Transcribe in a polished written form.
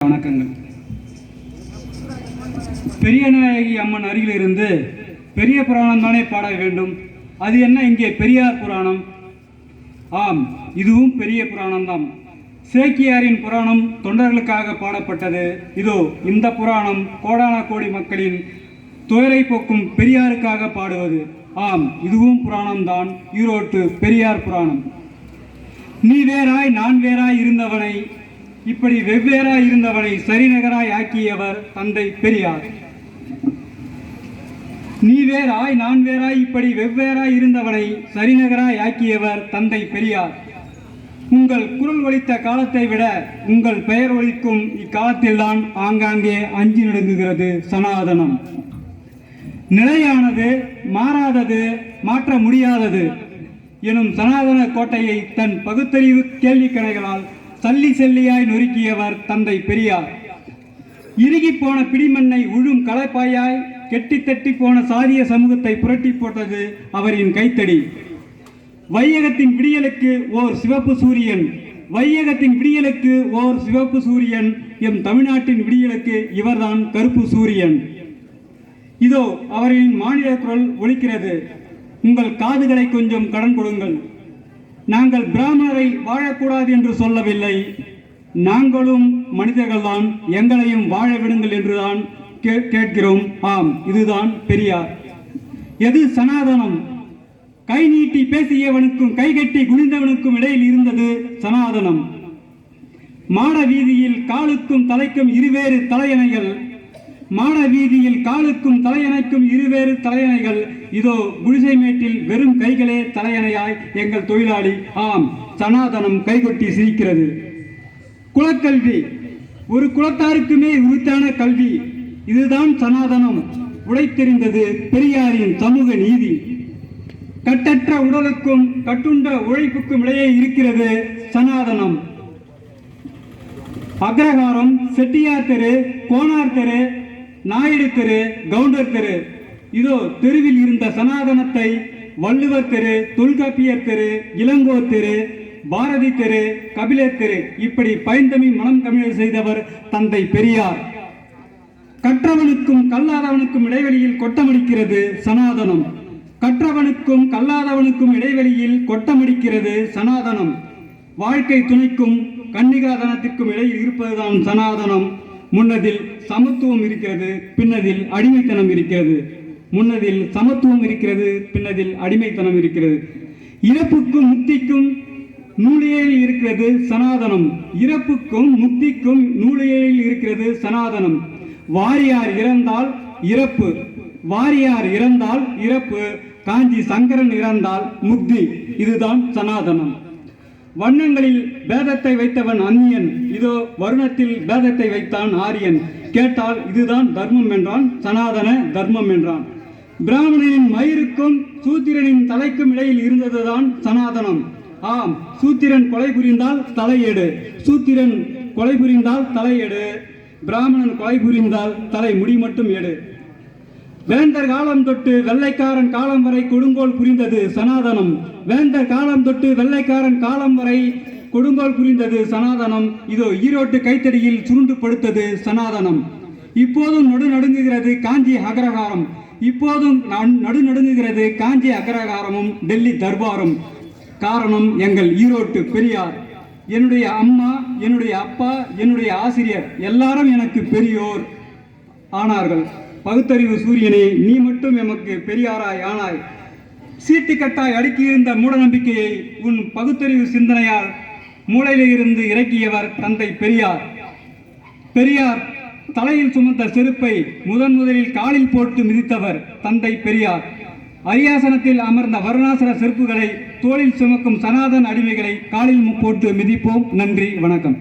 வணக்கங்கள். பெரியநாயகி அம்மன் அருகில் இருந்து பெரிய புராணம் தானே பாட வேண்டும். அது என்ன இங்கே பெரியார் புராணம்? ஆம், இதுவும் பெரிய புராணம்தான். சேக்கியாரின் புராணம் தொண்டர்களுக்காக பாடப்பட்டது. இதோ இந்த புராணம் கோடான கோடி மக்களின் துயரை போக்கும் பெரியாருக்காக பாடுவது. ஆம், இதுவும் புராணம்தான். ஈரோட்டு பெரியார் புராணம். நீ வேறாய் நான் வேறாய் இருந்தவனை, இப்படி வெவ்வேறாய் இருந்தவனை சரிநகராய் ஆக்கியவர் தந்தை பெரியார். நீ வேறாய் நான் வேறாய் இப்படி வெவ்வேறாய் இருந்தவனை சரிநகராய் ஆக்கியவர் தந்தை பெரியார். உங்கள் குரல் ஒலித்த காலத்தை விட உங்கள் பெயர் ஒலிக்கும் இக்காலத்தில்தான் ஆங்காங்கே அஞ்சி நடுங்குகிறது சனாதனம். நிலையானது, மாறாதது, மாற்ற முடியாதது எனும் சனாதன கோட்டையை தன் பகுத்தறிவு கேள்விக்கணைகளால் சல்லி செல்லியாய் நொறுக்கியவர் தந்தை பெரியார். இறுகி போன பிடிமண்ணை உழும் களைப்பாயாய் கெட்டி தட்டி போன சாதிய சமூகத்தை புரட்டி போட்டது அவரின் கைத்தடி. வையகத்தின் விடியலுக்கு ஓர் சிவப்பு சூரியன், வையகத்தின் விடியலுக்கு ஓர் சிவப்பு சூரியன், எம் தமிழ்நாட்டின் விடியலுக்கு இவர்தான் கருப்பு சூரியன். இதோ அவரின் மாநில குரல் ஒலிக்கிறது. உங்கள் காதுகளை கொஞ்சம் கடன் கொடுங்கள். நாங்கள் பிராமணரை வாழக்கூடாது என்று சொல்லவில்லை. நாங்களும் மனிதர்கள்தான், எங்களையும் வாழ விடுங்கள் என்றுதான் கேட்கிறோம். ஆம், இதுதான் பெரியார். எது சனாதனம்? கை நீட்டி பேசியவனுக்கும் கைகட்டி குனிந்தவனுக்கும் இடையில் இருந்தது சனாதனம். மாட வீதியில் காலுக்கும் தலைக்கும் இருவேறு தலையணைகள், மாட வீதியில் காலுக்கும் தலையணைக்கும் இருவேறு தலையணைகள். இதோ குடிசை மேட்டில் வெறும் கைகளே தலையணையாய் எங்கள் தொழிலாளி. ஆம், சனாதனம் கைகொட்டி சிரிக்கிறது. குலக்கல்வி ஒரு குலத்தாருக்குமே உரித்தான கல்வி, இதுதான் சனாதனம். உழைத்தெறிந்தது பெரியாரின் சமூக நீதி. கட்டற்ற உடலுக்கும் கட்டுண்ட உழைப்புக்கும் இடையே இருக்கிறது சனாதனம். அக்ரஹாரம், செட்டியார் தெரு, கோனார் தெரு, நாயுடு தெரு, கவுண்டர் தெரு, இதோ தெருவில் இருந்த சனாதனத்தை வள்ளுவர் தெரு, தொல்காப்பியர் தெரு, இளங்கோ தெரு, பாரதி தெரு, கபிலர் தெரு, இப்படி பைந்தமிழ் மனம் கமிழ் செய்தவர் தந்தை பெரியார். கற்றவனுக்கும் கல்லாதவனுக்கும் இடைவெளியில் கொட்டமடிக்கிறது சனாதனம். கற்றவனுக்கும் கல்லாதவனுக்கும் இடைவெளியில் கொட்டமடிக்கிறது சனாதனம். வாழ்க்கை துணைக்கும் கன்னிகாதனத்திற்கும் இடையில் இருப்பதுதான் சனாதனம். முன்னதில் சமத்துவம் இருக்கிறது, பின்னதில் அடிமைத்தனம் இருக்கிறது. முன்னதில் சமத்துவம் இருக்கிறது, பின்னதில் அடிமைத்தனம் இருக்கிறது. இறப்புக்கும் முக்திக்கும் நூலியலில் இருக்கிறது சனாதனம். இறப்புக்கும் முக்திக்கும் நூலியலில் இருக்கிறது சனாதனம். வாரியார் இறந்தால் இறப்பு, வாரியார் இறந்தால் இறப்பு, காஞ்சி சங்கரன் இறந்தால் முக்தி, இதுதான் சனாதனம். வண்ணங்களில் பேதத்தை வைத்தவன் அந்நியன், இதோ வருணத்தில் பேதத்தை வைத்தான் ஆரியன். கேட்டால் இதுதான் தர்மம் என்றான், சனாதன தர்மம் என்றான். பிராமணனின் மயிருக்கும் சூத்திரனின் தலைக்கும் இடையில் இருந்ததுதான் சனாதனம். ஆம், சூத்திரன் கொலை புரிந்தால் தலையெடு, சூத்திரன் கொலை புரிந்தால் தலையெடு, பிராமணன் கொலை புரிந்தால் தலை முடி மட்டும் எடு. வேந்தர் காலம் தொட்டு வெள்ளைக்காரன் காலம் வரை கொடுங்கோல் புரிந்தது சனாதனம். வேந்தர் காலம் தொட்டு வெள்ளைக்காரன் காலம் வரை கொடுங்கோல் புரிந்தது சனாதனம். இதோ ஈரோட்டு கைத்தடியில் சுருண்டு படுத்தது சனாதனம். இப்போதும் நடுநடுங்குகிறது காஞ்சி அக்ரஹாரம், இப்போதும் நடுநடுங்குகிறது காஞ்சி அக்ரஹாரமும் டெல்லி தர்பாரும். காரணம் எங்கள் ஈரோட்டு பெரியார். என்னுடைய அம்மா, என்னுடைய அப்பா, என்னுடைய ஆசிரியர் எல்லாரும் எனக்கு பெரியோர் ஆனார்கள். பகுத்தறிவு சூரியனே, நீ மட்டும் எமக்கு பெரியாராய் ஆனாய். சீட்டுக்கட்டாய் அடுக்கியிருந்த மூட நம்பிக்கையை உன் பகுத்தறிவு சிந்தனையால் மூளையிலிருந்து இறக்கியவர் தந்தை பெரியார். பெரியார் தலையில் சுமந்த செருப்பை முதலில் காலில் போட்டு மிதித்தவர் தந்தை பெரியார். அரியாசனத்தில் அமர்ந்த வருணாசர செருப்புகளை தோளில் சுமக்கும் சனாதன அடிமைகளை காலில் போட்டு மிதிப்போம். நன்றி, வணக்கம்.